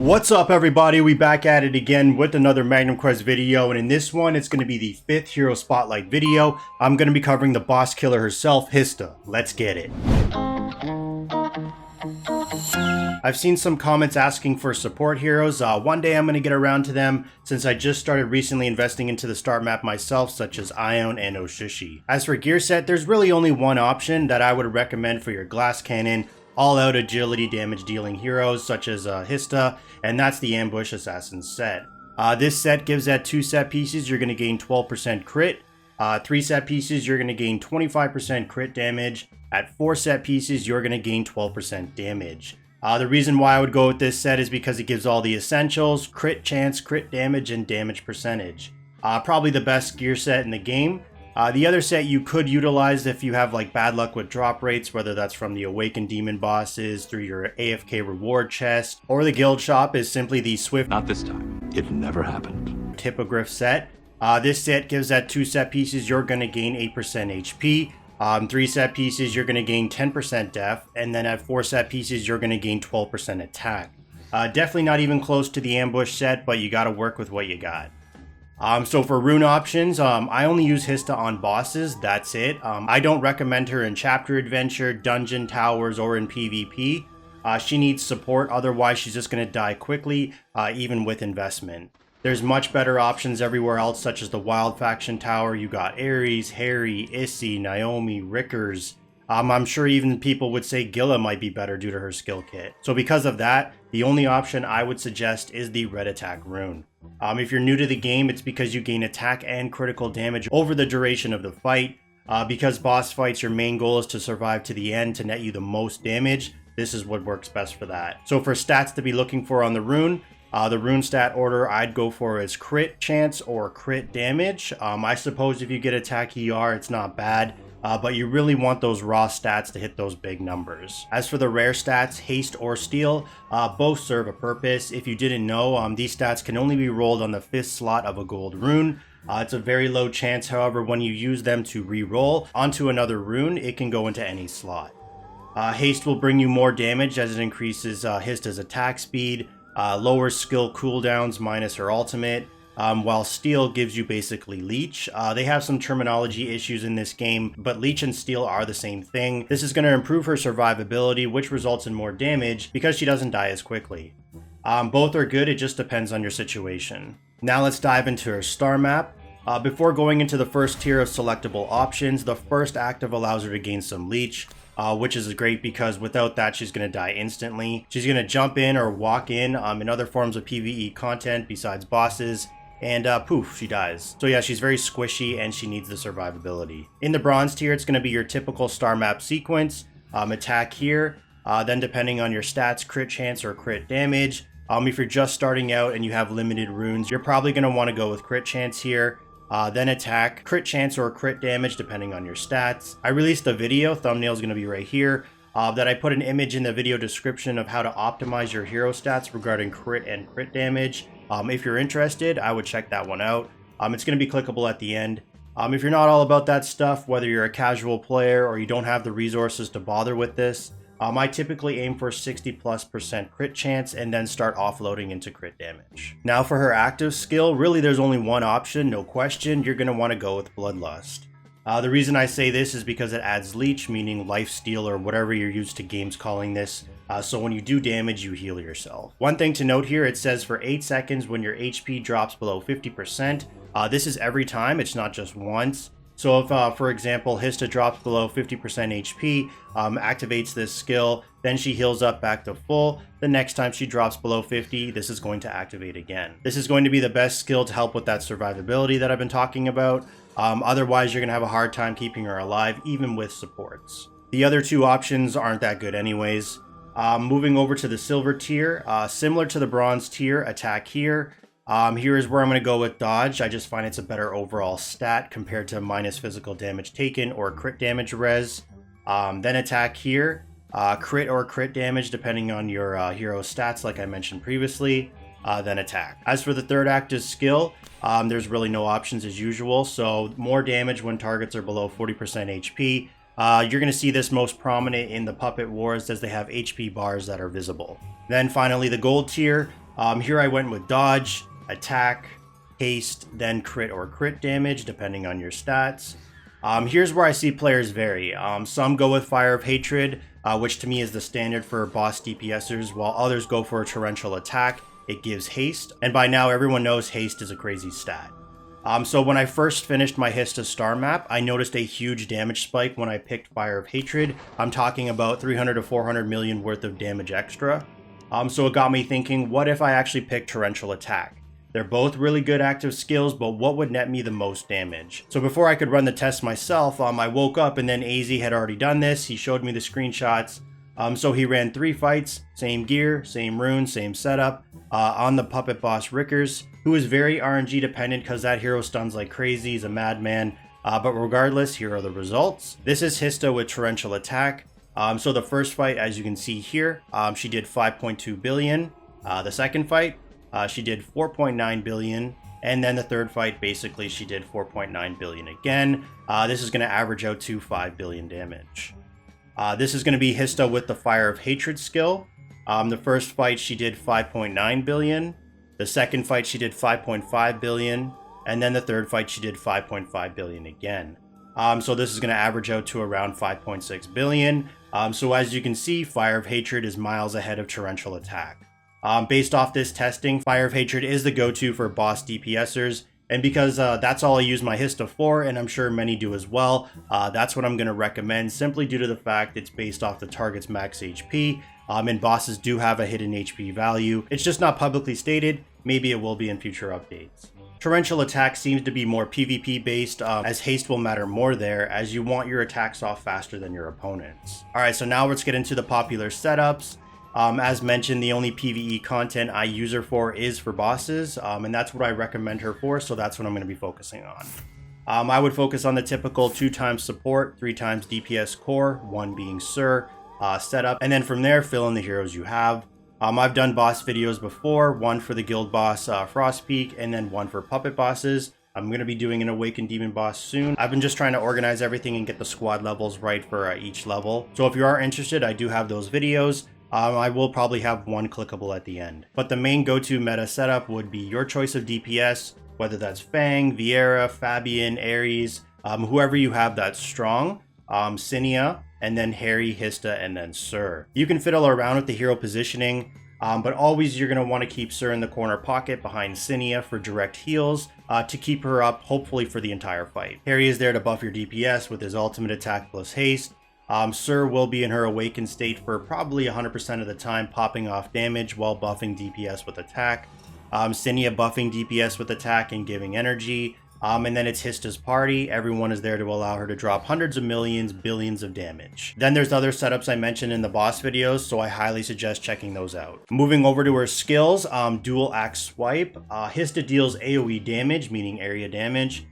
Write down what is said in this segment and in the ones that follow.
What's up everybody, we back at it again with another Magnum Quest video, and in this one it's going to be the 5th hero spotlight video. I'm going to be covering the boss killer herself, Hista. Let's get it. I've seen some comments asking for support heroes. One day I'm going to get around to them since I just started recently investing into the start map myself, such as Ion and Oshishi. As for gear set, there's really only one option that I would recommend for your glass cannon, all-out agility damage dealing heroes such as Hista, and that's the Ambush Assassin set. This set gives at 2 set pieces you're going to gain 12% crit, 3 set pieces you're going to gain 25% crit damage, at 4 set pieces you're going to gain 12% damage. The reason why I would go with this set is because it gives all the essentials: crit chance, crit damage, and damage percentage. Probably the best gear set in the game. The other set you could utilize if you have like bad luck with drop rates, whether that's from the Awakened Demon bosses, through your AFK reward chest, or the guild shop, is simply the Swift Not this time. It never happened. Hippogriff set. This set gives at 2 set pieces you're going to gain 8% HP, 3 set pieces you're going to gain 10% def, and then at 4 set pieces you're going to gain 12% attack. Definitely not even close to the ambush set, but you got to work with what you got. So for rune options, I only use Hista on bosses, that's it. I don't recommend her in chapter adventure, dungeon towers, or in PvP. She needs support, otherwise she's just going to die quickly, even with investment. There's much better options everywhere else, such as the Wild Faction Tower. You got Ares, Harry, Issy, Naomi, Rickers. I'm sure even people would say Gilla might be better due to her skill kit. So because of that, the only option I would suggest is the Red Attack rune. If you're new to the game, it's because you gain attack and critical damage over the duration of the fight. Because boss fights, your main goal is to survive to the end to net you the most damage. This is what works best for that. So for stats to be looking for on the rune stat order I'd go for is crit chance or crit damage. I suppose if you get attack ER, it's not bad. But you really want those raw stats to hit those big numbers. As for the rare stats, haste or steal, both serve a purpose. If you didn't know, these stats can only be rolled on the 5th slot of a gold rune. It's a very low chance, however, when you use them to re-roll onto another rune, it can go into any slot. Haste will bring you more damage as it increases Hista's attack speed, lowers skill cooldowns minus her ultimate, while Steel gives you basically Leech. They have some terminology issues in this game, but Leech and Steel are the same thing. This is going to improve her survivability, which results in more damage because she doesn't die as quickly. Both are good, it just depends on your situation. Now let's dive into her star map. Before going into the first tier of selectable options, the first active allows her to gain some Leech, which is great because without that she's going to die instantly. She's going to jump in or walk in other forms of PvE content besides bosses, and poof, she dies. So yeah, she's very squishy and she needs the survivability. In the bronze tier, it's going to be your typical star map sequence. Attack here, then depending on your stats, crit chance or crit damage. If you're just starting out and you have limited runes, you're probably going to want to go with crit chance here. Then attack, crit chance or crit damage depending on your stats. I released a video, thumbnail is going to be right here, that I put an image in the video description of how to optimize your hero stats regarding crit and crit damage. If you're interested, I would check that one out. It's going to be clickable at the end. If you're not all about that stuff, whether you're a casual player or you don't have the resources to bother with this, I typically aim for 60+% crit chance and then start offloading into crit damage. Now for her active skill, really there's only one option, no question. You're going to want to go with Bloodlust. The reason I say this is because it adds Leech, meaning life steal or whatever you're used to games calling this. So when you do damage, you heal yourself. One thing to note here, it says for 8 seconds when your HP drops below 50%. This is every time, it's not just once. So if, for example, Hista drops below 50% HP, activates this skill, then she heals up back to full. The next time she drops below 50, this is going to activate again. This is going to be the best skill to help with that survivability that I've been talking about. Otherwise, you're going to have a hard time keeping her alive, even with supports. The other 2 options aren't that good anyways. Moving over to the silver tier, similar to the bronze tier, attack here. Here is where I'm going to go with dodge. I just find it's a better overall stat compared to minus physical damage taken or crit damage res. Then attack here, crit or crit damage depending on your hero stats like I mentioned previously. Then attack. As for the third active skill, there's really no options as usual, so more damage when targets are below 40% HP. You're going to see this most prominent in the Puppet Wars as they have HP bars that are visible. Then finally the gold tier. Here I went with dodge, attack, haste, then crit or crit damage, depending on your stats. Here's where I see players vary. Some go with Fire of Hatred, which to me is the standard for boss DPSers, while others go for a torrential attack. It gives haste, and by now everyone knows haste is a crazy stat. So when I first finished my Hista star map, I noticed a huge damage spike when I picked Fire of Hatred. I'm talking about 300 to 400 million worth of damage extra. So it got me thinking, what if I actually picked Torrential Attack? They're both really good active skills, but what would net me the most damage? So before I could run the test myself, I woke up and then AZ had already done this. He showed me the screenshots. So he ran 3 fights, same gear, same rune, same setup, on the puppet boss Rickers, who is very RNG dependent because that hero stuns like crazy. He's a madman. But regardless, here are the results. This is Hista with Torrential Attack. So the first fight, as you can see here, she did 5.2 billion. The second fight, she did 4.9 billion. And then the third fight, basically, she did 4.9 billion again. This is going to average out to 5 billion damage. This is going to be Hista with the Fire of Hatred skill. The first fight, she did 5.9 billion. The second fight, she did 5.5 billion. And then the third fight, she did 5.5 billion again. So this is going to average out to around 5.6 billion. So as you can see, Fire of Hatred is miles ahead of Torrential Attack. Based off this testing, Fire of Hatred is the go-to for boss DPSers. And because that's all I use my Hista for, and I'm sure many do as well, that's what I'm going to recommend, simply due to the fact it's based off the target's max HP, and bosses do have a hidden HP value. It's just not publicly stated. Maybe it will be in future updates. Torrential Attack seems to be more PvP based, as haste will matter more there, as you want your attacks off faster than your opponents. Alright, so now let's get into the popular setups. As mentioned, the only PvE content I use her for is for bosses, and that's what I recommend her for, so that's what I'm going to be focusing on. I would focus on the typical 2 times support, 3 times DPS core, 1 being Sir, setup, and then from there, fill in the heroes you have. I've done boss videos before, 1 for the guild boss Frostpeak, and then 1 for puppet bosses. I'm going to be doing an Awakened Demon boss soon. I've been just trying to organize everything and get the squad levels right for each level. So if you are interested, I do have those videos. I will probably have 1 clickable at the end. But the main go-to meta setup would be your choice of DPS, whether that's Fang, Vieira, Fabian, Ares, whoever you have that's strong, Cinia, and then Harry, Hista, and then Sir. You can fiddle around with the hero positioning, but always you're going to want to keep Sir in the corner pocket behind Cinia for direct heals to keep her up, hopefully for the entire fight. Harry is there to buff your DPS with his ultimate attack plus haste. Sir will be in her awakened state for probably 100% of the time, popping off damage while buffing DPS with attack. Cinia buffing DPS with attack and giving energy. And then it's Hista's party. Everyone is there to allow her to drop hundreds of millions, billions of damage. Then there's other setups I mentioned in the boss videos, so I highly suggest checking those out. Moving over to her skills, dual axe swipe. Hista deals AoE damage, meaning area damage.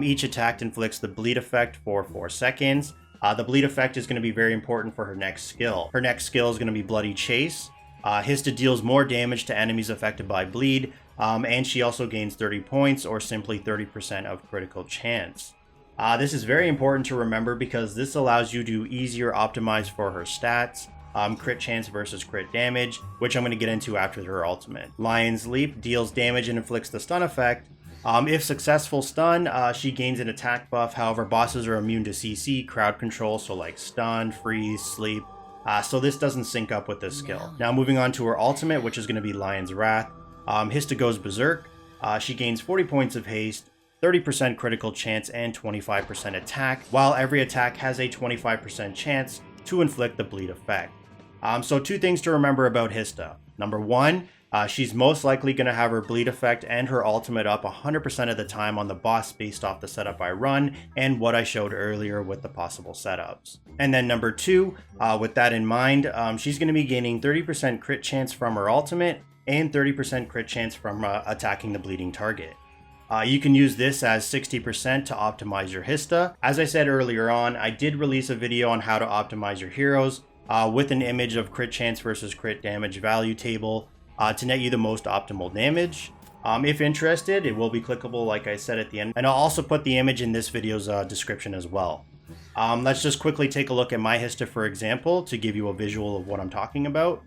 Each attack inflicts the bleed effect for 4 seconds. The bleed effect is going to be very important for her next skill. Her next skill is going to be Bloody Chase. Hista deals more damage to enemies affected by bleed, and she also gains 30 points or simply 30% of critical chance. This is very important to remember because this allows you to easier optimize for her stats, crit chance versus crit damage, which I'm going to get into after her ultimate. Lion's Leap deals damage and inflicts the stun effect. If successful stun, she gains an attack buff. However, bosses are immune to CC, crowd control, so like stun, freeze, sleep. So this doesn't sync up with this skill. Now moving on to her ultimate, which is going to be Lion's Wrath. Hista goes berserk. She gains 40 points of haste, 30% critical chance, and 25% attack, while every attack has a 25% chance to inflict the bleed effect. So 2 things to remember about Hista. Number 1, she's most likely going to have her bleed effect and her ultimate up 100% of the time on the boss based off the setup I run and what I showed earlier with the possible setups. And then number 2, with that in mind, she's going to be gaining 30% crit chance from her ultimate and 30% crit chance from attacking the bleeding target. You can use this as 60% to optimize your Hista. As I said earlier on, I did release a video on how to optimize your heroes with an image of crit chance versus crit damage value table to net you the most optimal damage. If interested, it will be clickable like I said at the end, and I'll also put the image in this video's description as well. Let's just quickly take a look at my Hista for example to give you a visual of what I'm talking about.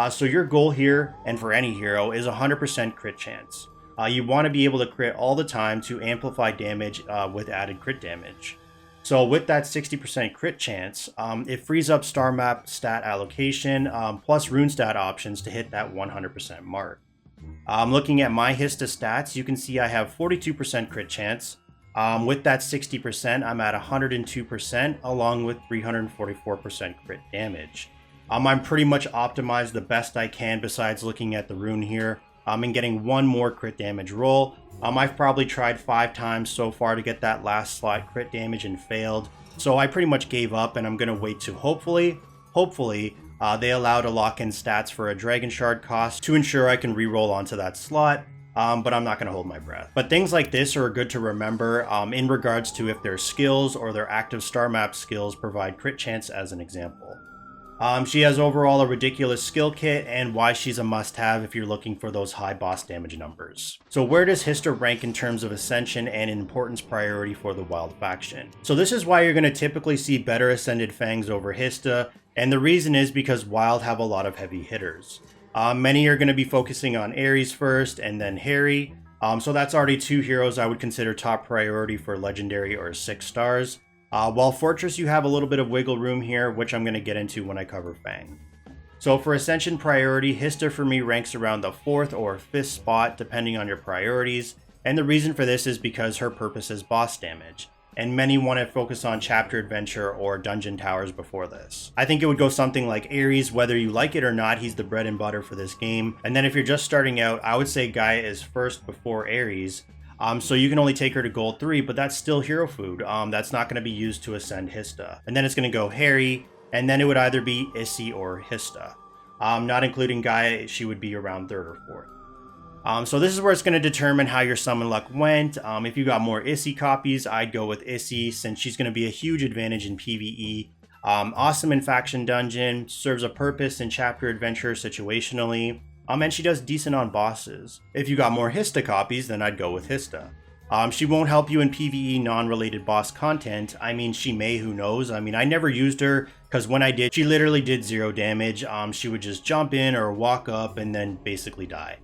So your goal here, and for any hero, is 100% crit chance. You want to be able to crit all the time to amplify damage with added crit damage. So with that 60% crit chance, it frees up star map stat allocation plus rune stat options to hit that 100% mark. Looking at my Hista stats, you can see I have 42% crit chance. With that 60%, I'm at 102% along with 344% crit damage. I'm pretty much optimized the best I can besides looking at the rune here and getting one more crit damage roll. I've probably tried 5 times so far to get that last slot crit damage and failed. So I pretty much gave up, and I'm going to wait to hopefully, they allow to lock in stats for a dragon shard cost to ensure I can reroll onto that slot. But I'm not going to hold my breath. But things like this are good to remember in regards to if their skills or their active star map skills provide crit chance as an example. She has overall a ridiculous skill kit and why she's a must-have if you're looking for those high boss damage numbers. So where does Hista rank in terms of ascension and importance priority for the Wild faction? So this is why you're going to typically see better Ascended Fangs over Hista, and the reason is because Wild have a lot of heavy hitters. Many are going to be focusing on Ares first and then Harry, so that's already 2 heroes I would consider top priority for legendary or 6 stars. While Fortress, you have a little bit of wiggle room here, which I'm going to get into when I cover Fang. So for Ascension priority, Hista for me ranks around the 4th or 5th spot depending on your priorities, and the reason for this is because her purpose is boss damage, and many want to focus on chapter adventure or dungeon towers before this. I think it would go something like Ares. Whether you like it or not, he's the bread and butter for this game, and then if you're just starting out, I would say Gaia is first before Ares. So you can only take her to gold 3, but that's still hero food. That's not going to be used to ascend Hista. And then it's going to go Harry, and then it would either be Issy or Hista. Not including Gaia, she would be around 3rd or 4th. So this is where it's going to determine how your summon luck went. If you got more Issy copies, I'd go with Issy since she's going to be a huge advantage in PvE. Awesome in Faction Dungeon, serves a purpose in Chapter Adventure situationally. And she does decent on bosses. If you got more Hista copies, then I'd go with Hista. She won't help you in PvE non-related boss content. I mean, she may, who knows? I mean, I never used her, because when I did, she literally did 0 damage. She would just jump in or walk up and then basically die.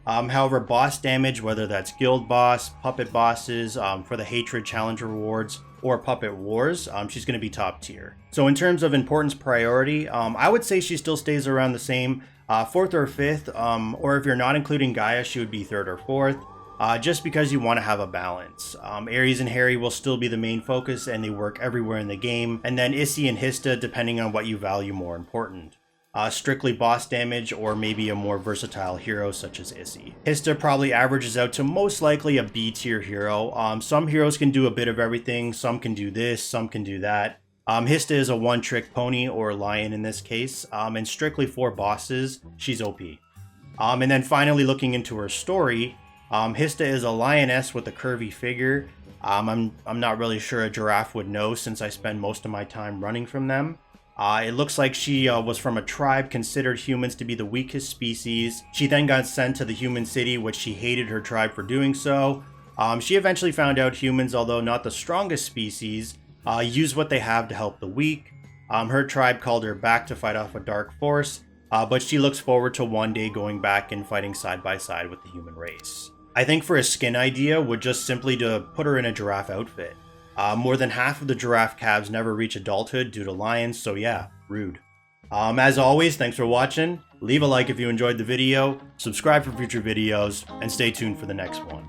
However, boss damage, whether that's guild boss, puppet bosses, for the hatred challenge rewards, or puppet wars, she's going to be top tier. So in terms of importance priority, I would say she still stays around the same. 4th or 5th, or if you're not including Gaia, she would be 3rd or 4th, just because you want to have a balance. Ares and Harry will still be the main focus and they work everywhere in the game, and then Issy and Hista depending on what you value more important. Strictly boss damage or maybe a more versatile hero such as Issy. Hista probably averages out to most likely a B tier hero. Some heroes can do a bit of everything, some can do this, some can do that. Hista is a one-trick pony or lion in this case, and strictly for bosses, she's OP. And then finally looking into her story, Hista is a lioness with a curvy figure. I'm not really sure a giraffe would know since I spend most of my time running from them. It looks like she was from a tribe considered humans to be the weakest species. She then got sent to the human city, which she hated her tribe for doing so. She eventually found out humans, although not the strongest species, use what they have to help the weak. Her tribe called her back to fight off a dark force, but she looks forward to one day going back and fighting side by side with the human race. I think for a skin idea would just simply to put her in a giraffe outfit. More than half of the giraffe calves never reach adulthood due to lions, so yeah, rude. As always, thanks for watching. Leave a like if you enjoyed the video, subscribe for future videos, and stay tuned for the next one.